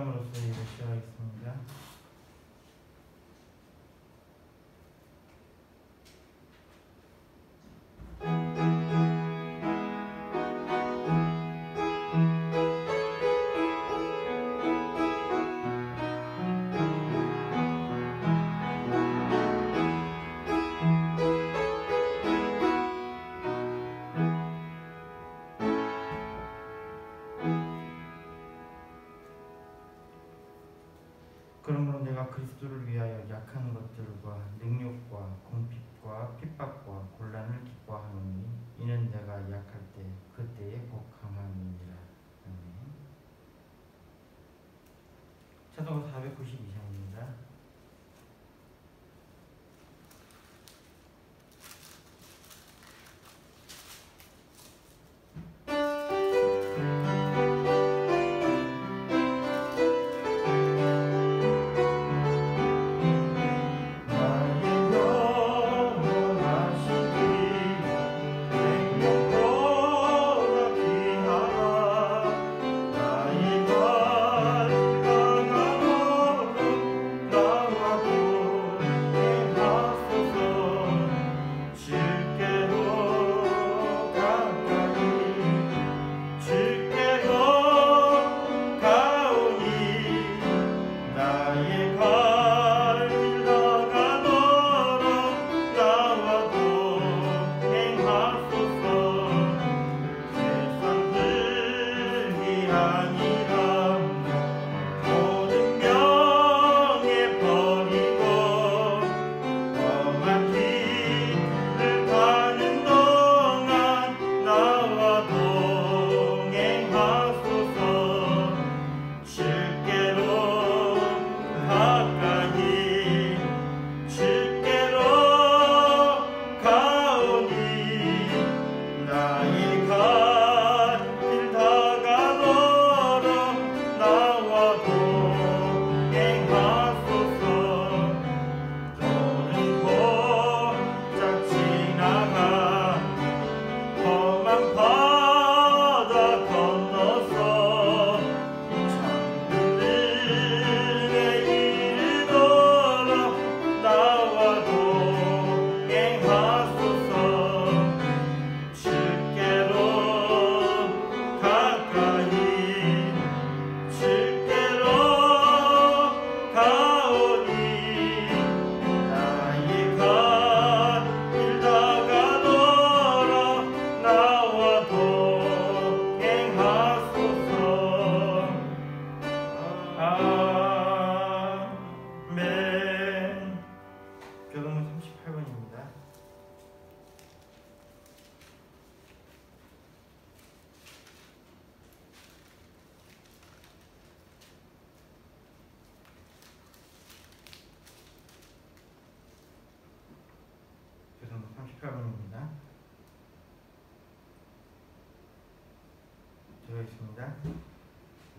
기도함으로써 예를 시작하겠습니다. 그러므로 내가 그리스도를 위하여 약한 것들과 능욕과 궁핍과 핍박과 곤란을 기뻐하노니 이는 내가 약할 때 그때에 복 강함이니라. 아멘. 찬송가 492장입니다.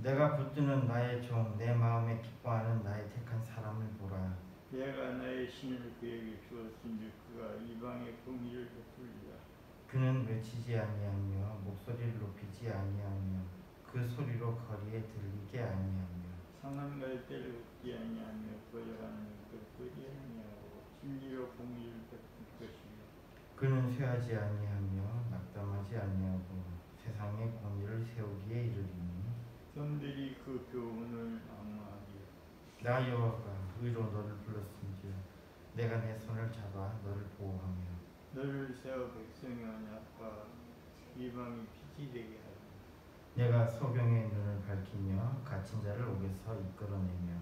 내가 붙드는 나의 종, 내 마음에 기뻐하는 나의 택한 사람을 보라. 내가 나의 신을 그에게 주었은즉 그가 이방의 공의를 베풀리라. 그는 외치지 아니하며 목소리를 높이지 아니하며 그 소리로 거리에 들리게 아니하며 상한 갈대를 긋지 아니하며 거절하는 것을 끄지 아니하고 진리로 공의를 베풀 것이며 그는 쇠하지 아니하며 낙담하지 아니하고 세상에 공의를 세우기에 이르리니 점들이 그 교훈을 악마하리라. 나 여호와가 의로 너를 불렀은지라 내가 내 손을 잡아 너를 보호하며 너를 세워 백성의 언약과 이방이 빛이 되게 하리라. 내가 소경의 눈을 밝히며 갇힌 자를 옥에서 이끌어내며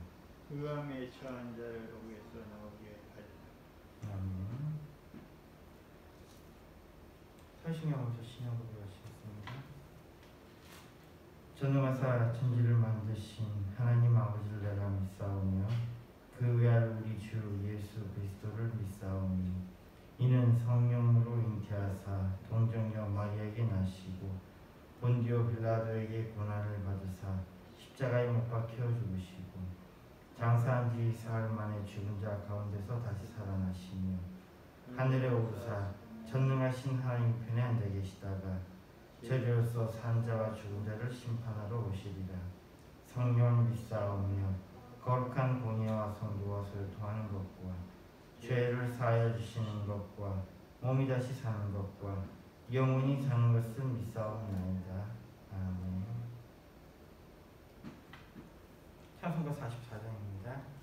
흑암에 처한 자를 옥에서 나오게 하리라. 아멘. 사신경부터 신앙고백 하시겠습니다. 전능하사 천지를 만드신 하나님 아버지를 내가 믿사오며 그 외아들 우리 주 예수 그리스도를 믿사오니 이는 성령으로 잉태하사 동정녀 마리아에게 나시고 본디오 빌라도에게 고난을 받으사 십자가에 못 박혀 죽으시고 장사한 지 사흘 만에 죽은 자 가운데서 다시 살아나시며 하늘에 오르사 전능하신 하나님 편에 앉아 계시다가 저리로서 산 자와 죽은 자를 심판하러 오시리라. 성령을 믿사오며 거룩한 공의에 와서 누워서 도하는 것과 죄를 사하여 주시는 것과 몸이 다시 사는 것과 영원히 사는 것을 믿사옵나이다. 아멘. 찬송가 44장입니다.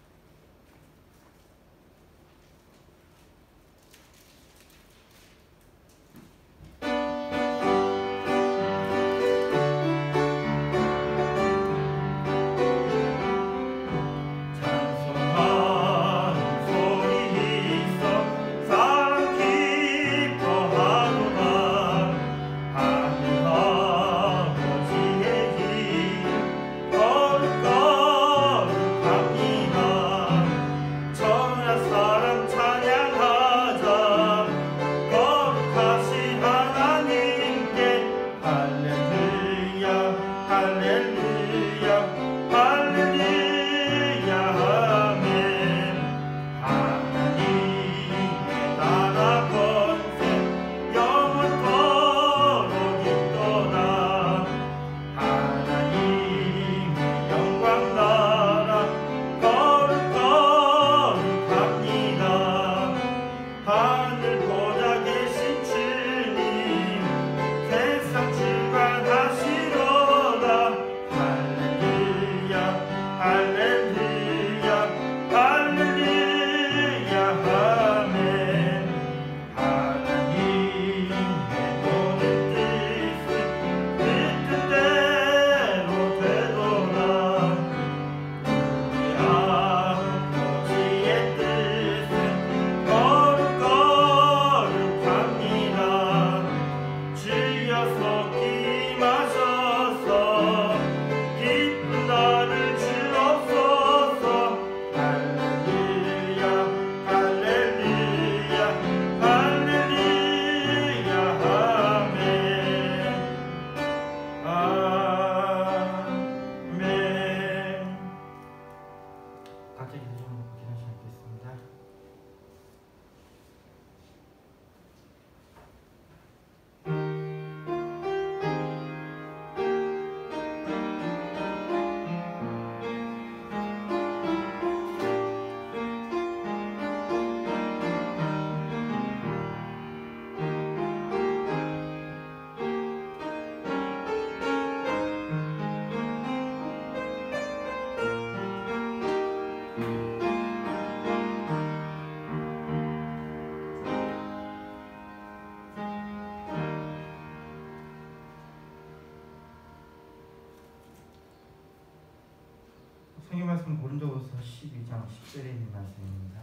성경 말씀 고린도후서 12장 10절에 있는 말씀입니다.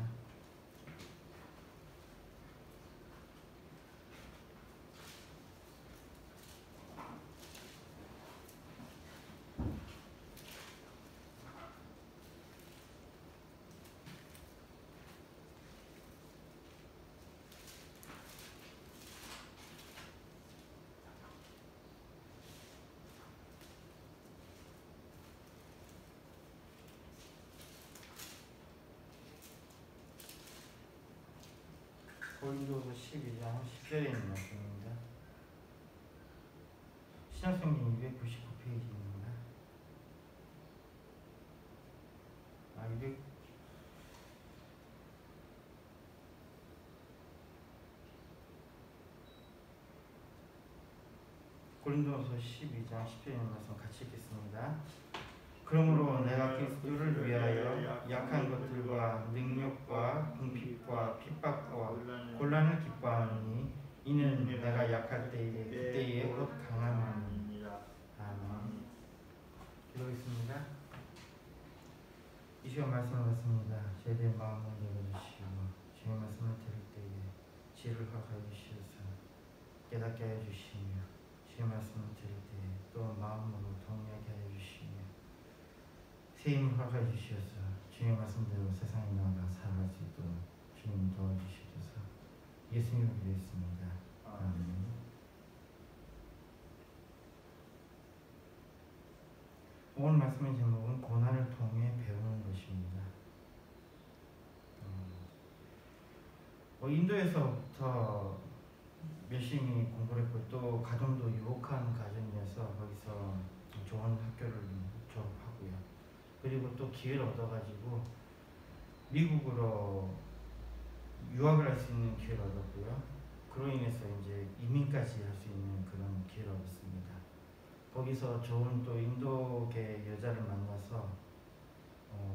고린도후서 12장 10절에 있는 말씀입니다. 신약성경 299페이지입니다. 200 고린도후서 12장 10절에 있는 말씀 같이 읽겠습니다. 그러므로 내가 그리스도를 위하여 약한 것들과 능력과 궁핍과 핍박과 곤란을 기뻐하노니 이는 내가 약할 때에 그때에 곧 강함이니라. 아멘. 기도하겠습니다. 이 시간 말씀을 받습니다. 제대의 마음을 열어주시고 주의 말씀을 들을 때에 지혜를 허락하여 주시옵소서. 깨닫게 하여 주시며 주의 말씀을 들을 때에 또 마음으로 동의하게 하여 주시며 새 힘을 허락하여 주시옵소서. 주의 말씀대로 세상에 나아가 살아갈 수 있도록 주님 도와주시옵소서. 예수님을 기도했습니다. 아멘. 오늘 말씀의 제목은 고난을 통해 배우는 것입니다. 인도에서부터 열심히 공부를 했고 또 가정도 유복한 가정이어서 거기서 좋은 학교를 졸업하고요. 그리고 또 기회를 얻어가지고 미국으로 유학을 할 수 있는 기회를 얻었고요. 그로 인해서 이제 이민까지 할 수 있는 그런 기회를 얻었습니다. 거기서 좋은 또 인도계 여자를 만나서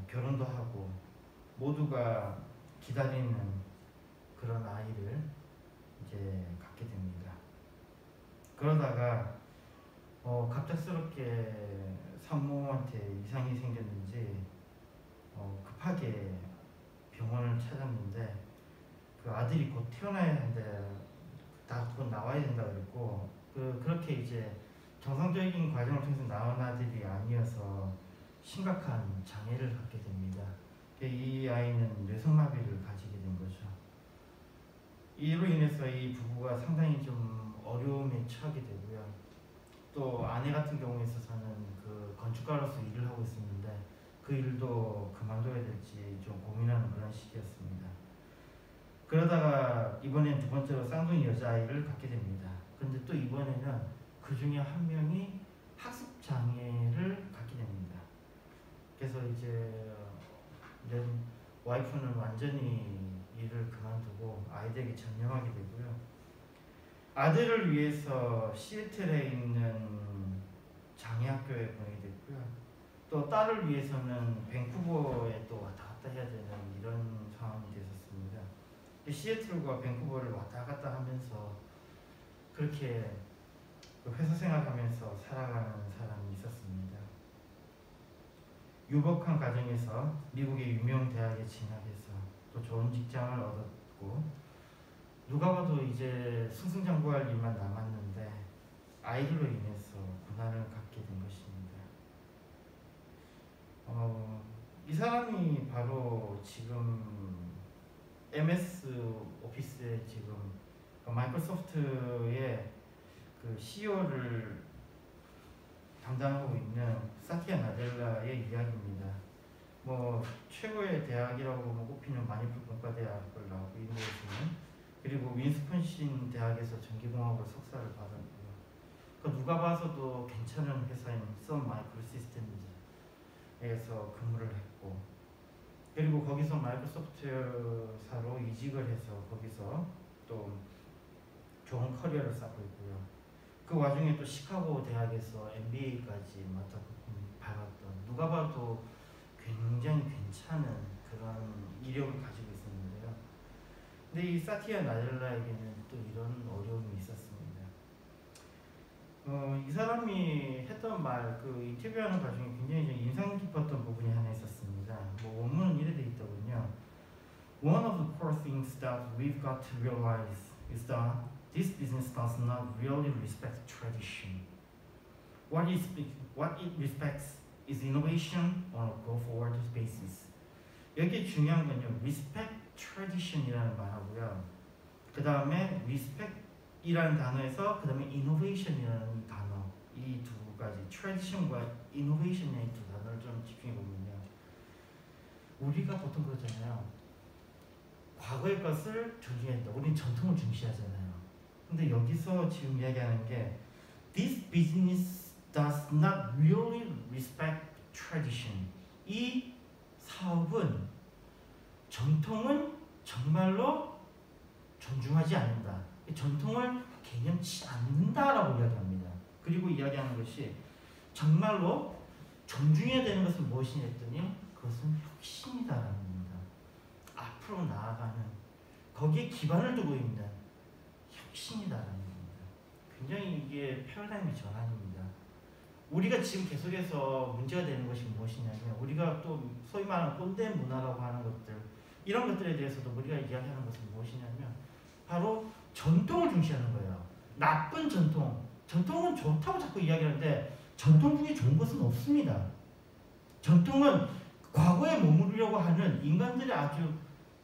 결혼도 하고 모두가 기다리는 그런 아이를 이제 갖게 됩니다. 그러다가 갑작스럽게 산모한테 이상이 생겼는지 급하게 병원을 찾았는데 그 아들이 곧 태어나야 하는데 다 곧 나와야 된다 그랬고 그렇게 이제 정상적인 과정을 통해서 나온 아들이 아니어서 심각한 장애를 갖게 됩니다. 이 아이는 뇌성마비를 가지게 된 거죠. 이로 인해서 이 부부가 상당히 좀 어려움에 처하게 되고요. 또 아내 같은 경우에 있어서는 그 건축가로서 일을 하고 있었는데 그 일도 그만둬야 될지 좀 고민하는 그런 시기였습니다. 그러다가 이번엔 두 번째로 쌍둥이 여자아이를 갖게 됩니다. 근데 또 이번에는 그 중에 한 명이 학습 장애를 갖게 됩니다. 그래서 이제 와이프는 완전히 일을 그만두고 아이들에게 전념하게 되고요. 아들을 위해서 시애틀에 있는 장애학교에 보내게 됐고요. 또 딸을 위해서는 밴쿠버에 또 왔다 갔다 해야 되는 이런 상황이 됐었습니다. 시애틀과 밴쿠버를 왔다 갔다 하면서 그렇게 회사 생활하면서 살아가는 사람이 있었습니다. 유복한 가정에서 미국의 유명 대학에 진학해서 또 좋은 직장을 얻었고 누가 봐도 이제 승승장구할 일만 남았는데 아이들로 인해서 고난을 갖게 된 것입니다. 이 사람이 바로 지금 MS 오피스에 지금 마이크로소프트의 그 CEO를 담당하고 있는 사티아 나델라의 이야기입니다. 뭐 최고의 대학이라고 꼽히는 마니풀 공과대학을 나오고 인도에서는 그리고 윈스콘신 대학에서 전기공학으로 석사를 받았고요. 그 누가 봐서도 괜찮은 회사인 선 마이크로 시스템즈에서 근무를 했고 그리고 거기서 마이크로소프트사로 이직을 해서 거기서 또 좋은 커리어를 쌓고 있고요. 그 와중에 또 시카고 대학에서 MBA까지 받았던 누가 봐도 굉장히 괜찮은 그런 이력을 가지고 있었는데요. 근데 이 사티아 나델라에게는 또 이런 어려움이 있었습니다. 이 사람이 했던 말, 그 인터뷰하는 과정에 굉장히 좀 인상 깊었던 부분이 하나 있었습니다. 뭐 원문은 이래 돼 있더군요. One of the core things that we've got to realize is that this business does not really respect tradition. What it respects is innovation on a go-forward basis. 여기 중요한 건요, respect tradition이라는 말하고요. 그 다음에 respect이라는 단어에서 그 다음에 innovation이라는 단어, 이 두 가지 tradition과 innovation의 두 단어를 좀 집중해 보면요, 우리가 보통 그러잖아요. 과거의 것을 존중한다. 우리는 전통을 중시하잖아요. 근데 여기서 지금 이야기하는 게 this business does not really respect tradition. 이 사업은 전통은 정말로 존중하지 않는다. 전통을 개념치 않는다라고 이야기합니다. 그리고 이야기하는 것이 정말로 존중해야 되는 것은 무엇이냐 했더니 그것은 혁신이다라는 겁니다. 앞으로 나아가는 거기에 기반을 두고 있는 혁신이다라는 겁니다. 굉장히 이게 패러다임의 전환입니다. 우리가 지금 계속해서 문제가 되는 것이 무엇이냐면 우리가 또 소위 말하는 꼰대 문화라고 하는 것들 이런 것들에 대해서도 우리가 이야기하는 것은 무엇이냐면 바로 전통을 중시하는 거예요. 나쁜 전통은 좋다고 자꾸 이야기하는데 전통 중에 좋은 것은 없습니다. 전통은 과거에 머무르려고 하는 인간들의 아주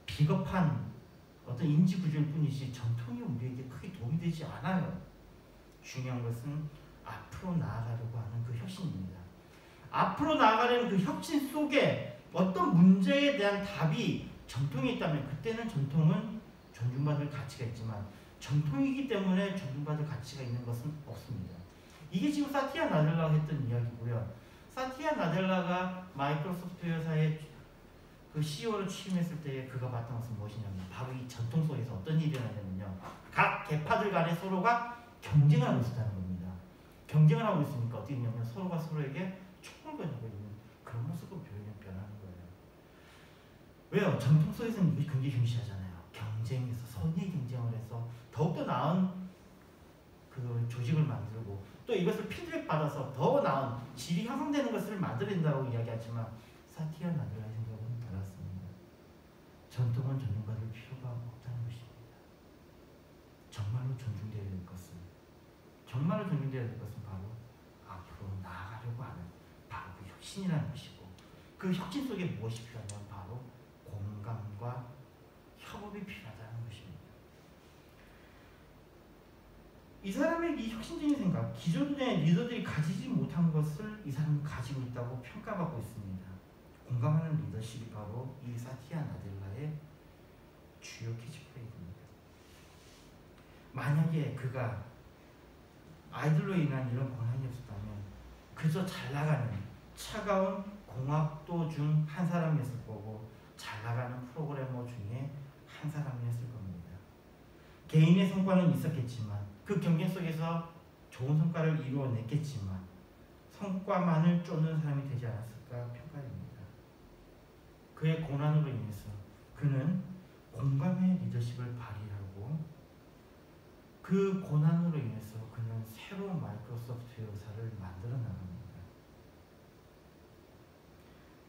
비겁한 어떤 인지 구조일 뿐이지 전통이 우리에게 크게 도움이 되지 않아요. 중요한 것은 앞으로 나아가려고 하는 그 혁신입니다. 앞으로 나아가려는 그 혁신 속에 어떤 문제에 대한 답이 전통에 있다면 그때는 전통은 존중받을 가치가 있지만 전통이기 때문에 존중받을 가치가 있는 것은 없습니다. 이게 지금 사티아 나델라가 했던 이야기고요. 사티아 나델라가 마이크로소프트 회사의 그 CEO를 취임했을 때 그가 봤던 것은 무엇이냐면 바로 이 전통 속에서 어떤 일이 일어나냐면요. 각 계파들 간에 서로가 경쟁을 하고 있었다는 겁니다. 경쟁을 하고 있으니까 어떻게 되냐면 서로가 서로에게 총을 겨누고 있는 그런 모습으로 변하는 거예요. 왜요? 전통 속에서는 이게 굉장히 중시하잖아요. 경쟁에서 선의 경쟁을 해서 더욱더 나은 그 조직을 만들고 또 이것을 피드백 받아서 더 나은 질이 향상되는 것을 만들어낸다고 이야기하지만 사티아 나델라의 생각은 달랐습니다. 전통은 존중받을 필요가 없다는 것입니다. 정말로 존중되어야 될 것은 정말로 존중되어야 될 것은 바로 앞으로 나아가려고 하는 바로 그 혁신이라는 것이고 그 혁신 속에 무엇이 필요하냐면 바로 공감과 협업이 필요하다는 것입니다. 이 사람의 이 혁신적인 생각, 기존의 리더들이 가지지 못한 것을 이 사람은 가지고 있다고 평가받고 있습니다. 공감하는 리더십이 바로 이 사티아 나델라의 주요 캐치프레이즈입니다. 만약에 그가 아이들로 인한 이런 고난이 없었다면 그저 잘 나가는 차가운 공학도 중 한 사람이었을 거고 잘 나가는 프로그래머 중에 한 사람이었을 겁니다. 개인의 성과는 있었겠지만 그 경쟁 속에서 좋은 성과를 이루어냈겠지만 성과만을 쫓는 사람이 되지 않았을까 평가됩니다. 그의 고난으로 인해서 그는 공감의 리더십을 발휘하고 그 고난으로 인해서 그는 새로운 마이크로소프트 회사를 만들어 나갑니다.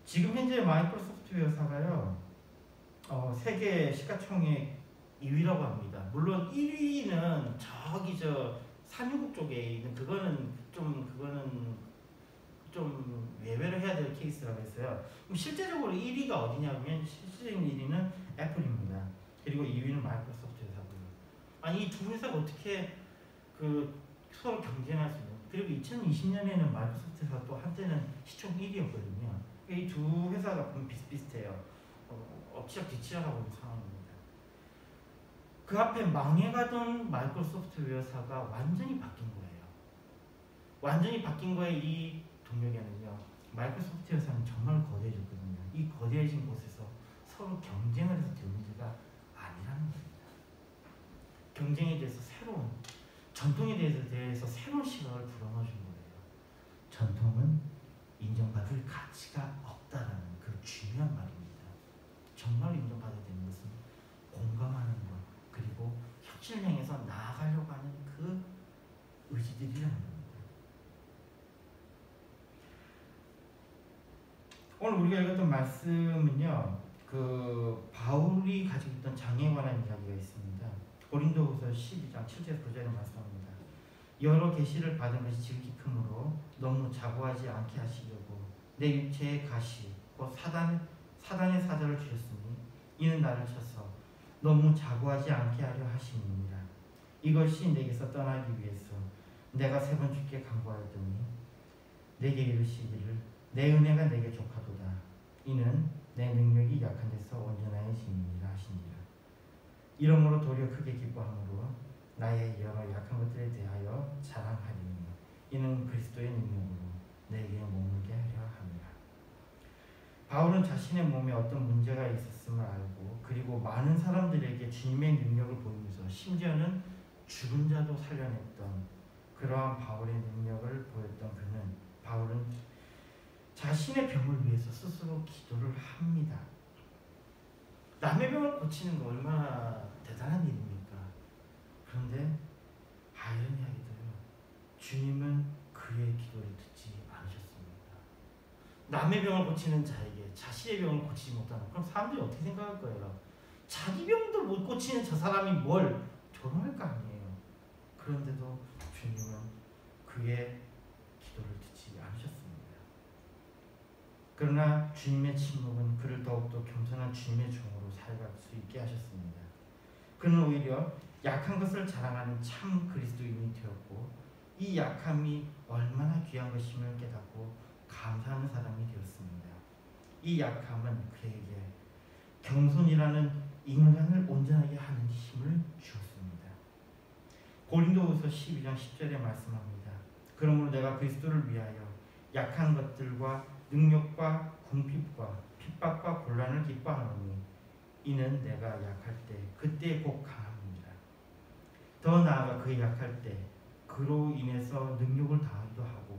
지금 현재 마이크로소프트 회사가요 세계 시가총액 2위라고 합니다. 물론 1위는 저기 저 산유국 쪽에 있는 그거는 좀 예외로 해야 될 케이스라고 했어요. 그럼 실제적으로 1위가 어디냐면 실질적인 1위는 애플입니다. 그리고 2위는 마이크로소프트 회사고요. 아니 이 두 회사가 어떻게 그 서로 경쟁할 수 있는? 그리고 2020년에는 마이크로소프트 회사가 또 한때는 시총 1위였거든요. 이 두 회사가 보면 비슷비슷해요. 엎치락 뒤치락 하고 있는 상황입니다. 그 앞에 망해가던 마이크로소프트 회사가 완전히 바뀐 거예요. 완전히 바뀐 거에 이 동력에는요. 마이크로소프트 회사는 정말 거대해졌거든요. 이 거대해진 곳에서 서로 경쟁을 해서 될 문제가 아니라는 겁니다. 경쟁에 대해서 새로운 전통에 대해서 새로운 시각을 불어넣어준 거예요. 전통은 인정받을 가치가 없다라는 그 중요한 말입니다. 정말 인정받아야 되는 것은 공감하는 것 그리고 혁신을 향해서 나아가려고 하는 그 의지들이라는 겁니다. 오늘 우리가 읽었던 말씀은요. 그 바울이 가지고 있던 장애에 관한 이야기가 있습니다. 고린도후서 12장 7절 9절에 말씀합니다. 여러 계시를 받은 것이 지극히 크므로 너무 자고하지 않게 하시려고 내 육체의 가시 곧 사단의 사자를 주셨으니 이는 나를 쳐서 너무 자고하지 않게 하려 하심이니라. 이것이 내게서 떠나기 위해서 내가 3번 주께 간구하였더니 내게 이르시기를 내 은혜가 내게 족하도다. 이는 내 능력이 약한 데서 온전하여짐이니라 하시니라. 이러므로 도리어 크게 기뻐함으로 나의 여러 약한 것들에 대하여 자랑하리니 이는 그리스도의 능력으로 내게 머물게 하려 함이라. 바울은 자신의 몸에 어떤 문제가 있었음을 알고 그리고 많은 사람들에게 주님의 능력을 보이면서 심지어는 죽은 자도 살려냈던 그러한 바울의 능력을 보였던 바울은 자신의 병을 위해서 스스로 기도를 합니다. 남의 병을 고치는 거 얼마나 대단한 일입니까? 그런데 아이러니하게도요. 주님은 그의 기도를 듣지 않으셨습니다. 남의 병을 고치는 자에게 자신의 병을 고치지 못하는 그럼 사람들이 어떻게 생각할 거예요? 자기 병도 못 고치는 저 사람이 뭘 조롱할 거 아니에요. 그런데도 주님은 그의 기도를 듣지 않으셨습니다. 그러나 주님의 침묵은 그를 더욱더 겸손한 주님의 종으로 살아갈 수 있게 하셨습니다. 그는 오히려 약한 것을 자랑하는 참 그리스도인이 되었고 이 약함이 얼마나 귀한 것임을 깨닫고 감사하는 사람이 되었습니다. 이 약함은 그에게 겸손이라는 인간을 온전하게 하는 힘을 주었습니다. 고린도후서 12장 10절에 말씀합니다. 그러므로 내가 그리스도를 위하여 약한 것들과 능력과 궁핍과 핍박과 곤란을 기뻐하노니 이는 내가 약할 때 그때 곧 강함이니라. 더 나아가 그 약할 때 그로 인해서 능력을 다하기도 하고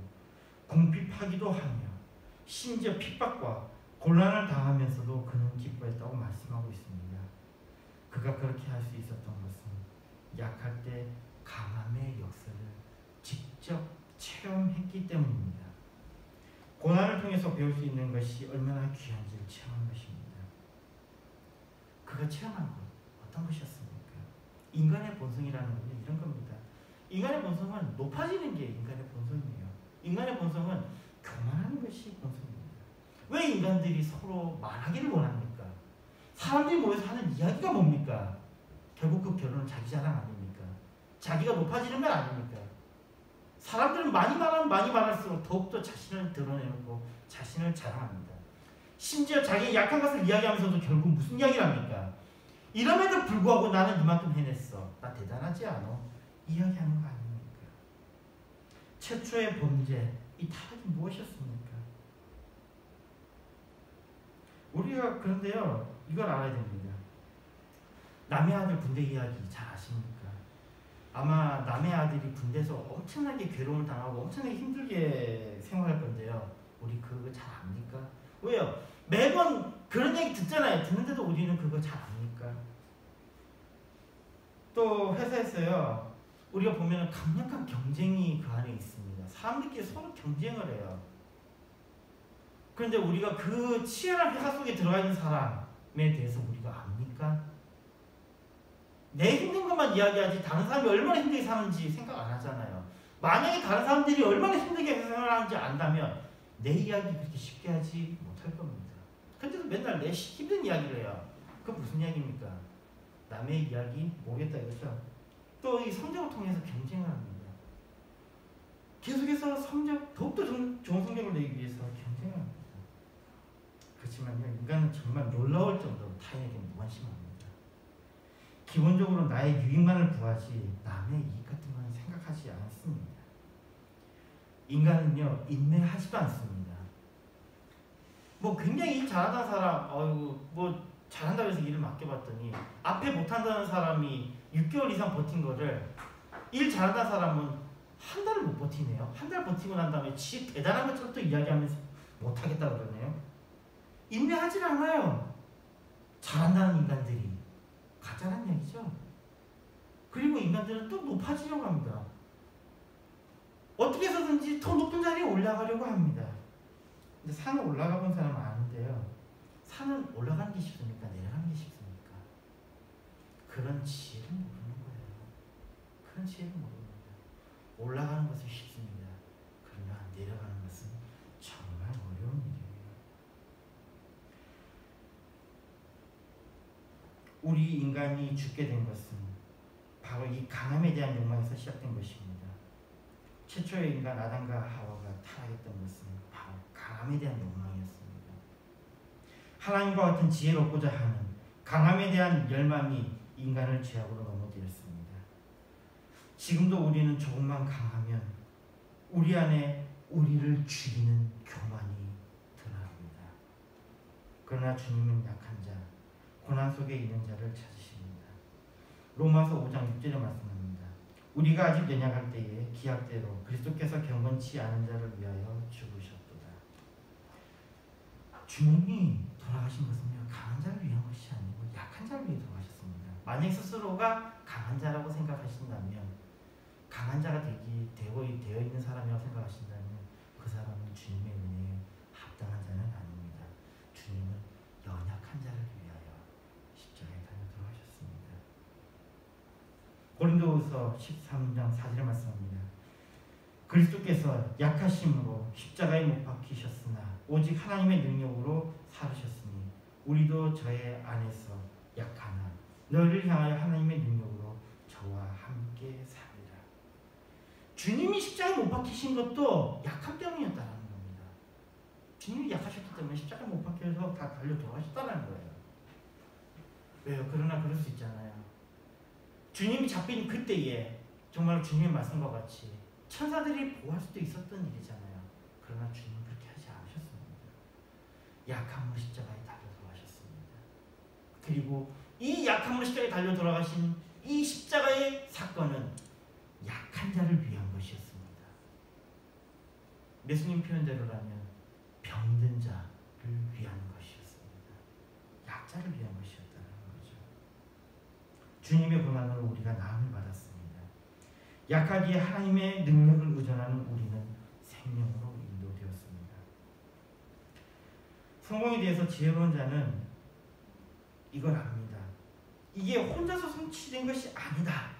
궁핍하기도 하며 심지어 핍박과 곤란을 당하면서도 그는 기뻐했다고 말씀하고 있습니다. 그가 그렇게 할 수 있었던 것은 약할 때 강함의 역사를 직접 체험했기 때문입니다. 고난을 통해서 배울 수 있는 것이 얼마나 귀한지를 체험한 것입니다. 그가 체험한 것 어떤 것이었습니까? 인간의 본성이라는 것은 이런 겁니다. 인간의 본성은 높아지는 게 인간의 본성이에요. 인간의 본성은 교만하는 것이 본성입니다. 왜 인간들이 서로 말하기를 원합니까? 사람들이 모여서 하는 이야기가 뭡니까? 결국 그 결론은 자기 자랑 아닙니까? 자기가 높아지는 건 아닙니까? 사람들은 많이 말하면 많이 말할수록 더욱더 자신을 드러내놓고 자신을 자랑합니다. 심지어 자기의 약한 것을 이야기하면서도 결국 무슨 이야기를 합니까? 이럼에도 불구하고 나는 이만큼 해냈어. 나 대단하지 않아? 이야기하는 거 아닙니까? 최초의 범죄, 이 타락이 무엇이었습니까? 우리가 그런데요, 이걸 알아야 됩니다. 남의 아들 군대 이야기 잘 아십니까? 아마 남의 아들이 군대에서 엄청나게 괴로움을 당하고 엄청나게 힘들게 생활할 건데요. 우리 그거 잘 압니까? 왜요? 매번 그런 얘기 듣잖아요. 듣는데도 우리는 그거 잘 압니까? 또 회사에서요. 우리가 보면 강력한 경쟁이 그 안에 있습니다. 사람들끼리 서로 경쟁을 해요. 그런데 우리가 그 치열한 회사 속에 들어가 있는 사람에 대해서 우리가 압니까? 내 힘든 것만 이야기하지 다른 사람이 얼마나 힘들게 사는지 생각 안 하잖아요. 만약에 다른 사람들이 얼마나 힘들게 생활하는지 안다면 내 이야기 그렇게 쉽게 하지 못할 겁니다. 근데도 맨날 내 힘든 이야기를 해요. 그건 무슨 이야기입니까? 남의 이야기 모르겠다 이거죠. 또 이 성적을 통해서 경쟁을 합니다. 계속해서 더욱더 좋은 성적을 내기 위해서 경쟁을 합니다. 그렇지만요, 인간은 정말 놀라울 정도로 타인에게 무관심합니다. 기본적으로 나의 유익만을 구하지 남의 이익 같은 건 생각하지 않습니다. 인간은요, 인내하지도 않습니다. 뭐 굉장히 일 잘하는 사람, 뭐 잘한다고 해서 일을 맡겨봤더니 앞에 못한다는 사람이 6개월 이상 버틴 거를 일 잘한다는 사람은 한 달을 못 버티네요. 한 달 버티고 난 다음에 지 대단한 것처럼 또 이야기하면서 못하겠다 그러네요. 인내하지 않아요. 잘한다는 인간들이. 가짜란 얘기죠. 그리고 인간들은 또 높아지려고 합니다. 어떻게 해서든지 더 높은 자리에 올라가려고 합니다. 근데 산을 올라가 본 사람은 아는데요. 산은 올라가는 게 쉽습니까? 내려가는 게 쉽습니까? 그런 지혜를 모르는 거예요. 그런 지혜를 모릅니다. 올라가는 것은 쉽습니다. 그러나 내려가는 것은 정말 어려운 일이에요. 우리 인간이 죽게 된 것은 바로 이 강함에 대한 욕망에서 시작된 것입니다. 최초의 인간 아담과 하와가 타락했던 것은 바로 강함에 대한 욕망이었습니다. 하나님과 같은 지혜를 얻고자 하는 강함에 대한 열망이 인간을 죄악으로 넘어뜨렸습니다. 지금도 우리는 조금만 강하면 우리 안에 우리를 죽이는 교만이 드러납니다. 그러나 주님은 약한 자, 고난 속에 있는 자를 찾으십니다. 로마서 5장 6절에 말씀합니다. 우리가 아직 연약할 때에 기약대로 그리스도께서 경건치 않은 자를 위하여 죽으셨도다. 주님이 돌아가신 것은요, 강한 자를 위한 것이 아니고 약한 자를 위해 돌아가셨습니다. 만약 스스로가 강한 자라고 생각하신다면, 강한 자가 되어 있는 사람이라고 생각하신다면 그 사람은 주님의 은혜에 합당한 자는 아닙니다. 주님은 연약한 자를 위하여 십자가에 달려 돌아가셨습니다. 고린도후서 13장 4절에 말씀합니다. 그리스도께서 약하심으로 십자가에 못 박히셨으나 오직 하나님의 능력으로 살으셨으니 우리도 저의 안에서 약하나 너희를 향하여 하나님의 능력으로 저와 함께 살리라. 주님이 십자가에 못 박히신 것도 약함 때문이었다는 겁니다. 주님이 약하셨기 때문에 십자가에 못 박혀서 다 달려 돌아가셨다는 거예요. 왜요? 그러나 그럴 수 있잖아요. 주님이 잡힌 그때에 정말 주님의 말씀과 같이 천사들이 보호할 수도 있었던 일이잖아요. 그러나 주님은 그렇게 하지 않으셨습니다. 약함으로 십자가에 달려 돌아가셨습니다. 그리고 이 약함으로 십자가에 달려 돌아가신 이 십자가의 사건은 약한 자를 위한 것이었습니다. 예수님 표현대로라면 병든 자를 위한 것이었습니다. 약자를 위한 것이었다는 거죠. 주님의 고난으로 우리가 나음을 받았습니다. 약하기에 하나님의 능력을 의존하는 우리는 생명으로 인도되었습니다. 성공에 대해서 지혜로운 자는 이걸 압니다. 이게 혼자서 성취된 것이 아니다.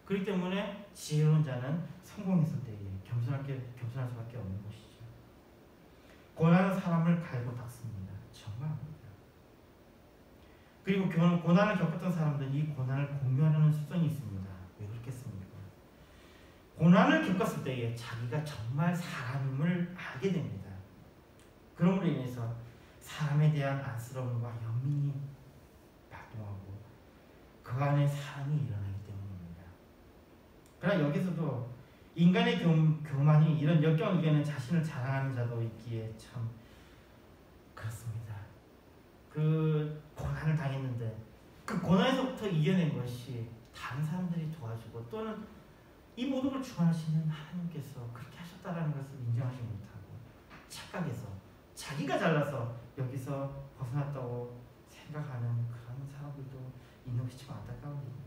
그렇기 때문에 지혜로운 자는 성공했을 때에 겸손할 수밖에 없는 것이죠. 고난은 사람을 갈고 닦습니다. 정말입니다. 그리고 고난을 겪었던 사람들은 이 고난을 공유하는 습성이 있습니다. 왜 그렇겠습니까? 고난을 겪었을 때에 자기가 정말 사람임을 알게 됩니다. 그럼으로 인해서 사람에 대한 안쓰러움과 연민이 발동하고 그 안에 사랑이 일어나기 때문입니다. 그러나 여기서도 인간의 교만이 이런 역겨운 의견은 자신을 자랑하는 자도 있기에 참 그렇습니다. 그 고난을 당했는데 그 고난에서부터 이겨낸 것이 다른 사람들이 도와주고 또는 이 모든 걸 주관하시는 하나님께서 그렇게 하셨다는 것을 인정하지 못하고 착각해서 자기가 잘나서 여기서 벗어났다고 생각하는 그런 사람들도 있는 것이 참 안타까운 일입니다.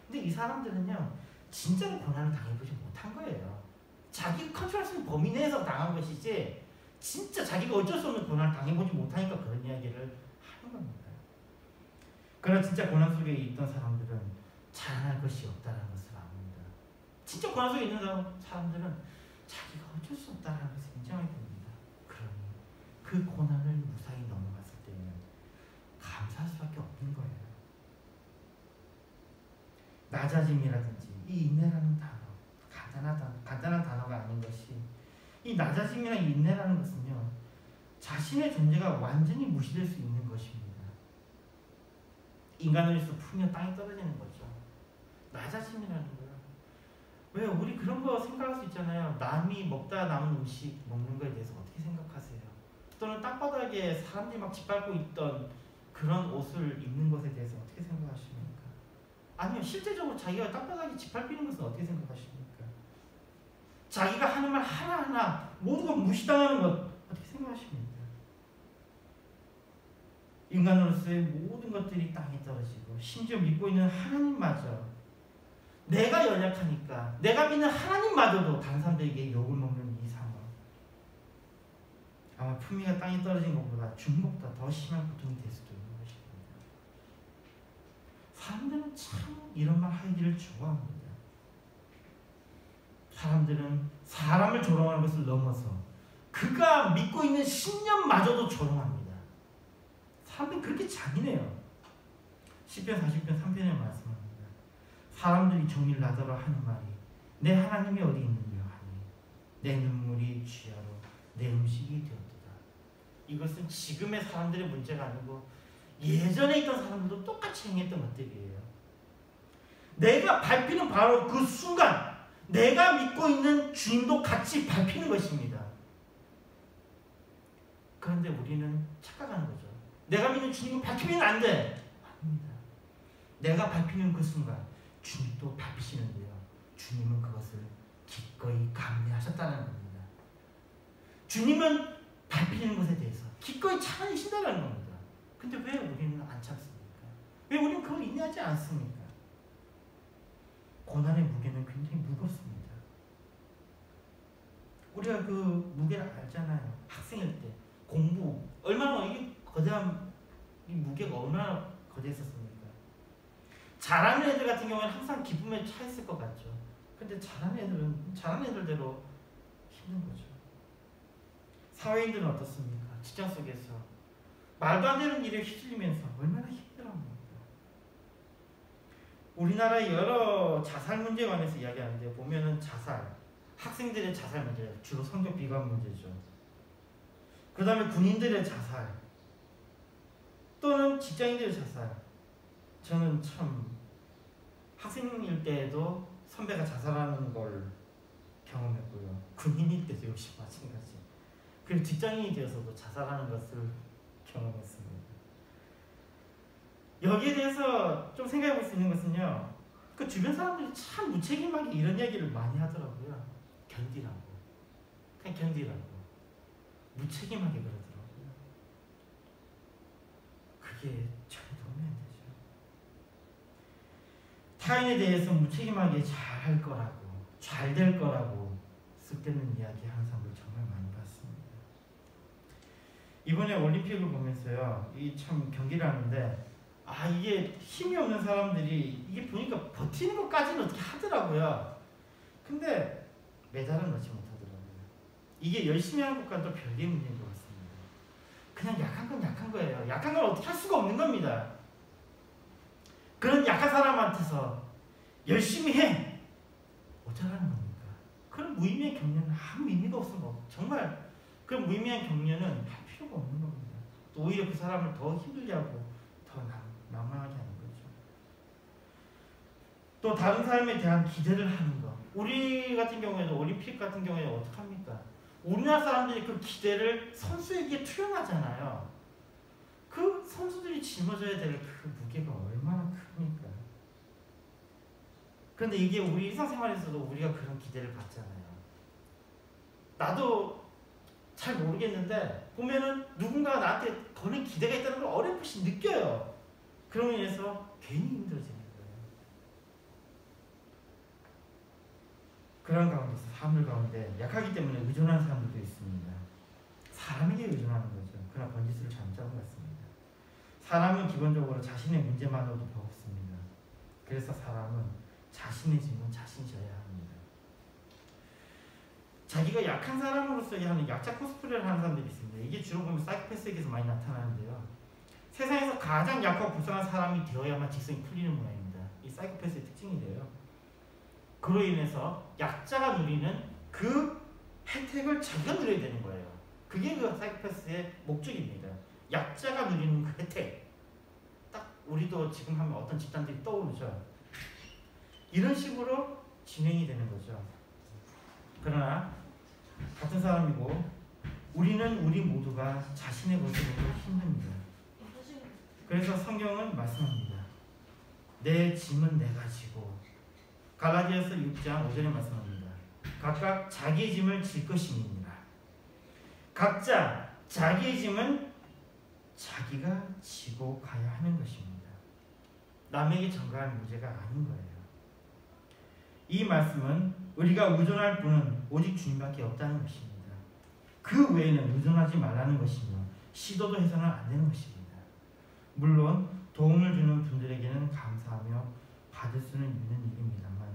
근데 이 사람들은요 진짜로 고난을 당해보지 못한 거예요. 자기가 컨트롤할 수 있는 범위 내에서 당한 것이지 진짜 자기가 어쩔 수 없는 고난을 당해보지 못하니까 그런 이야기를 하는 겁니다. 그러나 진짜 고난 속에 있던 사람들은 자랑할 것이 없다는 것을 압니다. 진짜 고난 속에 있는 사람들은 자기가 어쩔 수 없다는 것을 인정하게 됩니다. 그러니 그 고난을 무사히 넘어갔을 때는 감사할 수밖에 없는 거예요. 낮아짐이라든지 이 인내라는 단어, 간단한 단어가 아닌 것이 이 낮아짐이나 인내라는 것은요 자신의 존재가 완전히 무시될 수 있는 것입니다. 인간으로서 품며 땅에 떨어지는 거죠. 낮아짐이라는 거예요. 왜 우리 그런 거 생각할 수 있잖아요. 남이 먹다 남은 음식 먹는 거에 대해서 어떻게 생각하세요? 또는 땅바닥에 사람들이 막 짓밟고 있던 그런 옷을 입는 것에 대해서 어떻게 생각하십니까? 아니면 실제적으로 자기가 땅바닥에 짓밟히는 것은 어떻게 생각하십니까? 자기가 하는 말 하나하나 모두가 무시당하는 것 어떻게 생각하십니까? 인간으로서의 모든 것들이 땅에 떨어지고 심지어 믿고 있는 하나님마저 내가 연약하니까 내가 믿는 하나님마저도 다른 사람들에게 욕을 먹는 이 상황 아마 품위가 땅에 떨어진 것보다 중복보다 더 심한 고통이 될 수도 있는 것입니다. 사람들은 참 이런 말 하기를 좋아합니다. 사람들은 사람을 조롱하는 것을 넘어서 그가 믿고 있는 신념마저도 조롱합니다. 사람들은 그렇게 잔인해요. 시편 40편 3편에 말씀합니다. 사람들이 종일 나더러 하는 말이 내 하나님이 어디 있느냐 하니 내 눈물이 쥐하로 내 음식이 되었도다. 이것은 지금의 사람들의 문제가 아니고 예전에 있던 사람들도 똑같이 행했던 것들이에요. 내가 밟히는 바로 그 순간 내가 믿고 있는 주님도 같이 밟히는 것입니다. 그런데 우리는 착각하는 거죠. 내가 믿는 주님은 밟히면 안 돼. 아닙니다. 내가 밟히는 그 순간 주님도 밟히시는데요. 주님은 그것을 기꺼이 감내하셨다는 겁니다. 주님은 밟히는 것에 대해서 기꺼이 참으신다는 겁니다. 근데 왜 우리는 안 참습니까? 왜 우리는 그걸 인내하지 않습니까? 고난의 무게는 굉장히 무겁습니다. 우리가 그 무게를 알잖아요. 학생일 때 공부 얼마나 이게 거대한 이 무게가 얼마나 거대했었습니까? 잘하는 애들 같은 경우는 항상 기쁨에 차 있을 것 같죠. 근데 잘하는 애들은 잘하는 애들대로 힘든 거죠. 사회인들은 어떻습니까? 직장 속에서 말도 안 되는 일에 휘둘리면서 얼마나 힘들어합니까? 우리나라의 여러 자살 문제에 관해서 이야기하는데 보면은 자살, 학생들의 자살 문제, 주로 성적 비관 문제죠. 그 다음에 군인들의 자살, 또는 직장인들의 자살. 저는 참 학생일 때에도 선배가 자살하는 걸 경험했고요. 군인일 때도 역시 마찬가지. 그리고 직장인이 되어서도 자살하는 것을 경험했습니다. 여기에 대해서 좀 생각해 볼 수 있는 것은요, 그 주변 사람들이 참 무책임하게 이런 얘기를 많이 하더라고요. 견디라고. 그냥 견디라고. 무책임하게 그러더라고요. 그게 전혀 도움이 안 되죠. 타인에 대해서 무책임하게 잘할 거라고, 잘 될 거라고 쓱대는 이야기 하는 사람들 정말 많이 봤습니다. 이번에 올림픽을 보면서요, 이 참 경기를 하는데, 이게 힘이 없는 사람들이 이게 보니까 버티는 것까지는 어떻게 하더라고요. 근데 메달은 넣지 못하더라고요. 이게 열심히 하는 것과는 또 별개의 문제인 것 같습니다. 그냥 약한 건 약한 거예요. 약한 건 어떻게 할 수가 없는 겁니다. 그런 약한 사람한테서 열심히 해! 어쩌라는 겁니까? 그런 무의미한 격려는 아무 의미가 없는 거. 정말 그런 무의미한 격려는 할 필요가 없는 겁니다. 또 오히려 그 사람을 더 힘들게 하고 더 난망하게 하는 거죠. 또 다른 사람에 대한 기대를 하는 거. 우리 같은 경우에도 올림픽 같은 경우에 어떻게 합니까? 우리나라 사람들이 그 기대를 선수에게 투영하잖아요. 그 선수들이 짊어져야 될 그 무게가 얼마나 큽니까? 그런데 이게 우리 일상생활에서도 우리가 그런 기대를 받잖아요. 나도 잘 모르겠는데 보면은 누군가가 나한테 거는 기대가 있다는 걸 어렴풋이 느껴요. 그런 면에서 괜히 힘들어지는 거예요. 그런 가운데서 사람들 가운데 약하기 때문에 의존하는 사람들도 있습니다. 사람에게 의존하는 거죠. 그러나 번지수를 잘못 잡은 것 같습니다. 사람은 기본적으로 자신의 문제만으로도 버겁습니다. 그래서 사람은 자신의 짐은 자신이 져야 합니다. 자기가 약한 사람으로서 하는 약자 코스프레를 하는 사람들이 있습니다. 이게 주로 보면 사이코패스에게서 많이 나타나는데요. 세상에서 가장 약하고 불쌍한 사람이 되어야만 직성이 풀리는 모양입니다. 이 사이코패스의 특징이래요. 그로 인해서 약자가 누리는 그 혜택을 자기가 누려야 되는 거예요. 그게 그 사이코패스의 목적입니다. 약자가 누리는 그 혜택. 딱 우리도 지금 하면 어떤 집단들이 떠오르죠. 이런 식으로 진행이 되는 거죠. 그러나 같은 사람이고 우리는 우리 모두가 자신의 것으로도 힘듭니다. 그래서 성경은 말씀합니다. 내 짐은 내가 지고, 갈라디아서 6장 5절에 말씀합니다. 각각 자기의 짐을 질 것임이니라. 각자 자기의 짐은 자기가 지고 가야 하는 것입니다. 남에게 전가할 문제가 아닌 거예요. 이 말씀은 우리가 의존할 분은 오직 주님밖에 없다는 것입니다. 그 외에는 의존하지 말라는 것이며 시도도 해서는 안 되는 것입니다. 물론 도움을 주는 분들에게는 감사하며 받을 수는 있는 일입니다만,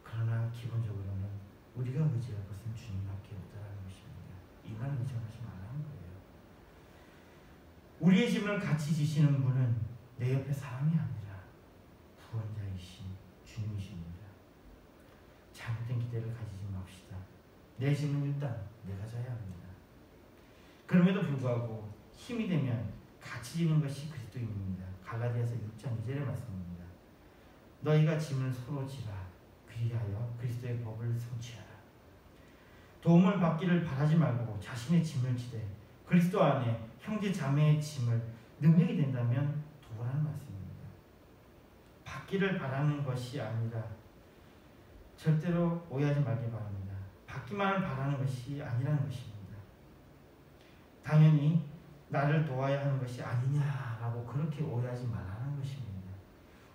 그러나 기본적으로는 우리가 의지할 것은 주님밖에 없다는 것입니다. 인간을 의존하지 말라는 거예요. 우리의 짐을 같이 지시는 분은 내 옆에 사람이 아니라 구원자이신 주님이십니다. 잘못된 기대를 가지지 맙시다. 내 짐은 일단 내가 져야 합니다. 그럼에도 불구하고 힘이 되면 같이 지는 것이 그리스도인입니다. 갈라디아서 6장 2절의 말씀입니다. 너희가 짐을 서로 지라. 그리하여 그리스도의 법을 성취하라. 도움을 받기를 바라지 말고 자신의 짐을 지되 그리스도 안에 형제 자매의 짐을 능력이 된다면 도우라는 말씀입니다. 받기를 바라는 것이 아니라, 절대로 오해하지 말기 바랍니다. 받기만을 바라는 것이 아니라는 것입니다. 당연히 나를 도와야 하는 것이 아니냐라고 그렇게 오해하지 말라는 것입니다.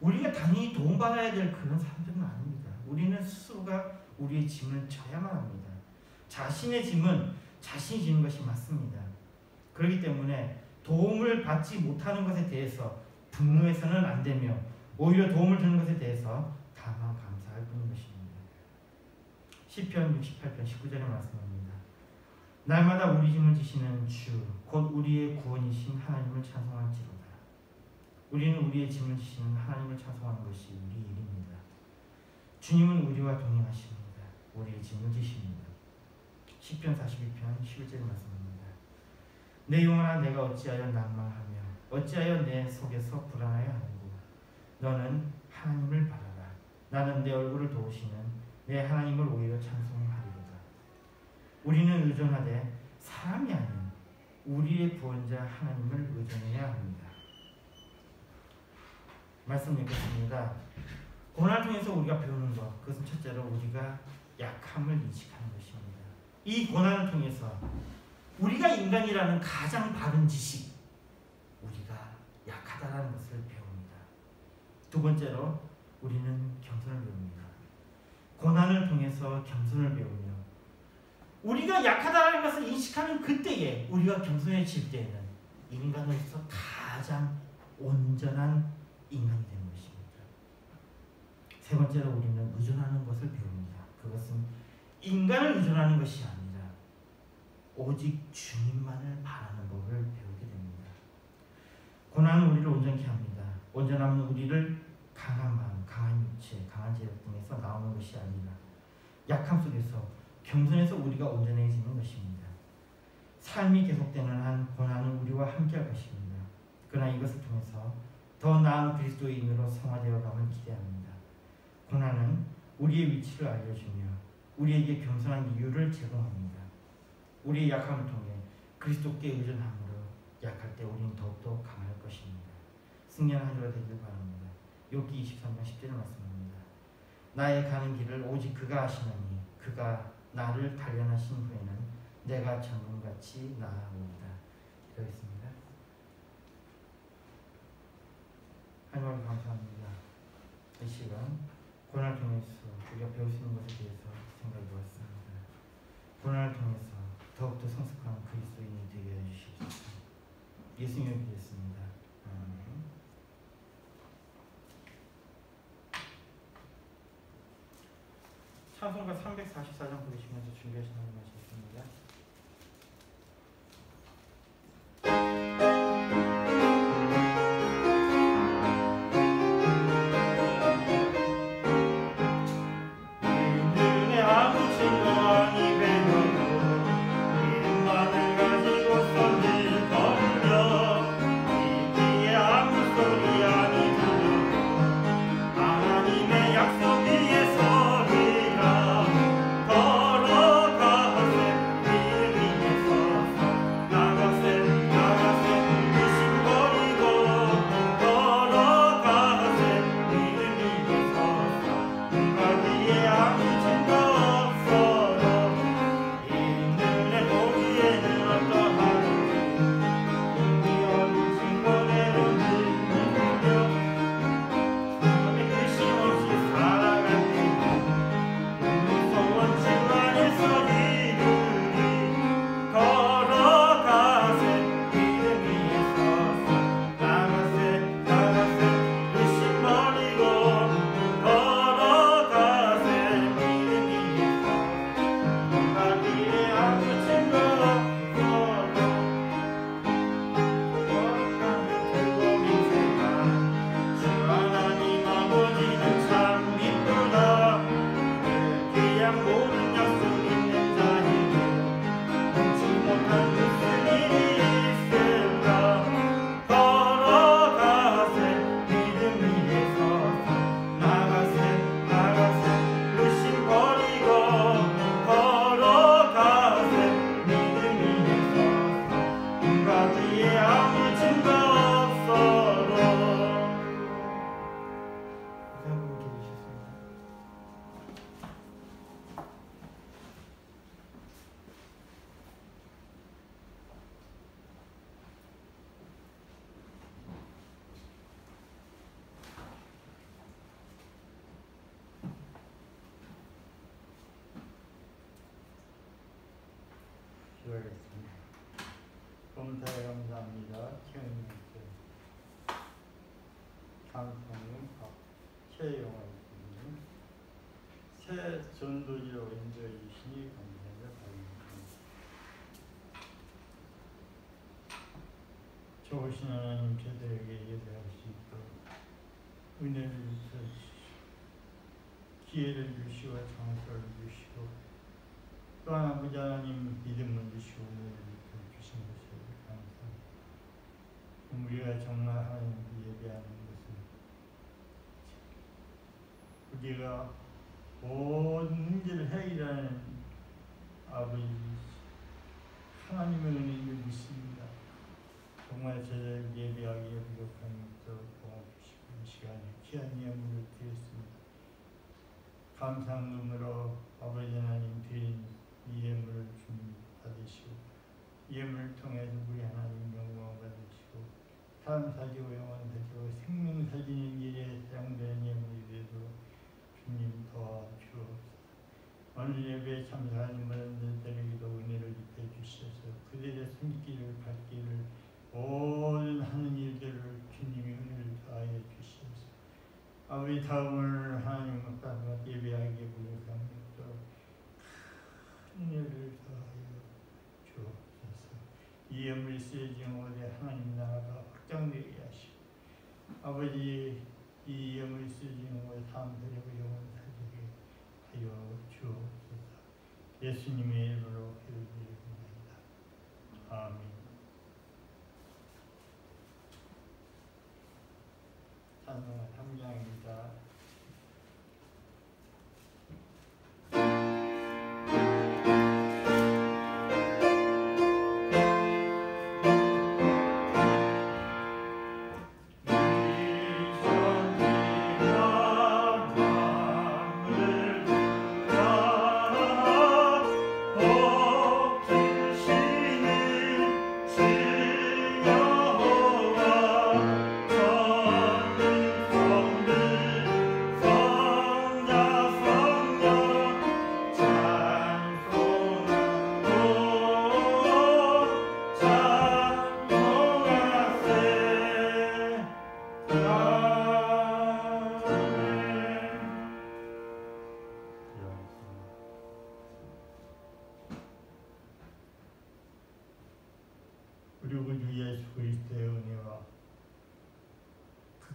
우리가 당연히 도움받아야 될 그런 사람들은 아닙니다. 우리는 스스로가 우리의 짐을 져야만 합니다. 자신의 짐은 자신이 지는 것이 맞습니다. 그렇기 때문에 도움을 받지 못하는 것에 대해서 분노해서는 안 되며, 오히려 도움을 주는 것에 대해서 다만 감사할 뿐인 것입니다. 시편 68편 19절의 말씀입니다. 날마다 우리 짐을 지시는 주, 곧 우리의 구원이신 하나님을 찬송할지로다. 우리는 우리의 짐을 지시는 하나님을 찬송하는 것이 우리 일입니다. 주님은 우리와 동행하십니다. 우리의 짐을 지십니다. 시편 42편 11절의 말씀입니다. 내 영혼아, 내가 어찌하여 낭망하며 어찌하여 내 속에서 불안하여 하는고. 너는 하나님을 바라라. 나는 내 얼굴을 도우시는 내 하나님을 오히려 찬송하리로다. 우리는 의존하되 사람이 아닌 우리의 구원자 하나님을 의존해야 합니다. 말씀 읽겠습니다. 고난을 통해서 우리가 배우는 것, 그것은 첫째로 우리가 약함을 인식하는 것입니다. 이 고난을 통해서 우리가 인간이라는 가장 바른 지식, 우리가 약하다는 것을 배웁니다. 두 번째로 우리는 겸손을 배웁니다. 고난을 통해서 겸손을 배우며 우리가 약하다는 것을 인식하는 그때에 우리가 겸손해질 때에는 인간으로서 가장 온전한 인간이 되는 것입니다. 세 번째로 우리는 의존하는 것을 배웁니다. 그것은 인간을 의존하는 것이 아니라 오직 주님만을 바라는 법을 배우게 됩니다. 고난은 우리를 온전케 합니다. 온전함은 우리를 강한 마음, 강한 육체, 강한 재력 등에서 나오는 것이 아니라 약함 속에서 겸손해서 우리가 온전해지는 것입니다. 삶이 계속되는 한 고난은 우리와 함께할 것입니다. 그러나 이것을 통해서 더 나은 그리스도인으로 성화되어 감을 기대합니다. 고난은 우리의 위치를 알려주며 우리에게 겸손한 이유를 제공합니다. 우리의 약함을 통해 그리스도께 의존함으로 약할 때 우리는 더욱더 강할 것입니다. 승리한 한 주가 되길 바랍니다. 욥기 23장 10절 말씀입니다. 나의 가는 길을 오직 그가 아시나니 그가 나를 단련하신 후에는 내가 정금같이 나아오리다. 기도했습니다. 하나님 감사합니다. 이 시간 고난을 통해서 우리가 배울 수 있는 것에 대해서 생각해 보았습니다. 고난을 통해서 더욱더 성숙한 그리스도인이 되게 해주시옵소서. 예수님을 기도했습니다. 아멘. 찬송가 344장 부르시면서 준비하신 하나님 하셨습니다. 기도하겠습니다. 감사에 감사합니다. 태영님께 강성님, 최영화님 새 전도지로 인도해 주시니 감사를 받습니다. 좋으신 하나님, 저들에게 예배할 수 있도록 은혜를 주시고 기회를 주시고 장소를 주시고 또한 아버지 하나님 믿음을 주시고 은혜를 주신 것을 감사합니다. 우리가 정말 하나님을 예배하는 것은 우리가 모든 문제를 해결하는 아버지 하나님의 은혜를 믿습니다. 정말 저를 예배하기에 부족한 것도 도와주시고 이 시간에 귀한 예물을 드렸습니다. 감사함으로 아버지 하나님 드린 이 예물을 주님 받으시고 예물을 통해서 우리 하나님 영광 받으시고 다음 사지고 영원 사지고 생명 사지는 일에 사용되는 예물이 되도록 주님 도와주옵소서. 오늘 예배에 참석하는 모든 자들에게도 은혜를 입혀 주셔서 그들의 손길을 발길을 모든 하는 일들을 주님이 은혜를 더하여 주시옵소서. 아버지 다음을 하나님 앞에 예배하기에 부족한 것도 큰 은혜를 더하여 주옵소서. 이 예물이 쓰여진 곳에 하나님 나라가 확장되게 하시고 아버지 이 예물이 쓰여진 곳에 다음들에게 영원사되게 하여 주옵소서. 예수님의 이름으로 기도드립니다. 아멘. 찬송가 3장입니다. 우리 구주 예수 그리스도의 은혜와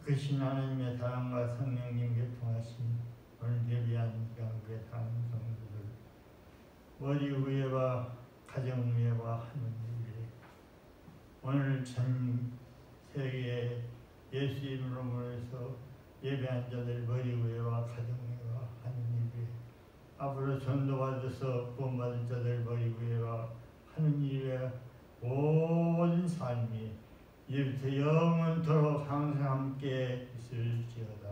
크신 하나님의 사랑과 성령님 교통하신 오늘 예배한 양교회 사랑하는 성도들 머리 위에와 가정 위에와 하늘 위에 오늘 전 세계에 예수 이름으로 모여서 예배한 자들 머리 위에와 가정 위에와 하늘 위에 앞으로 전도받아서 구원받은 자들 머리 위에와 하늘 위에 모든 삶이 이제부터 영원토록 항상 함께 있을지어다.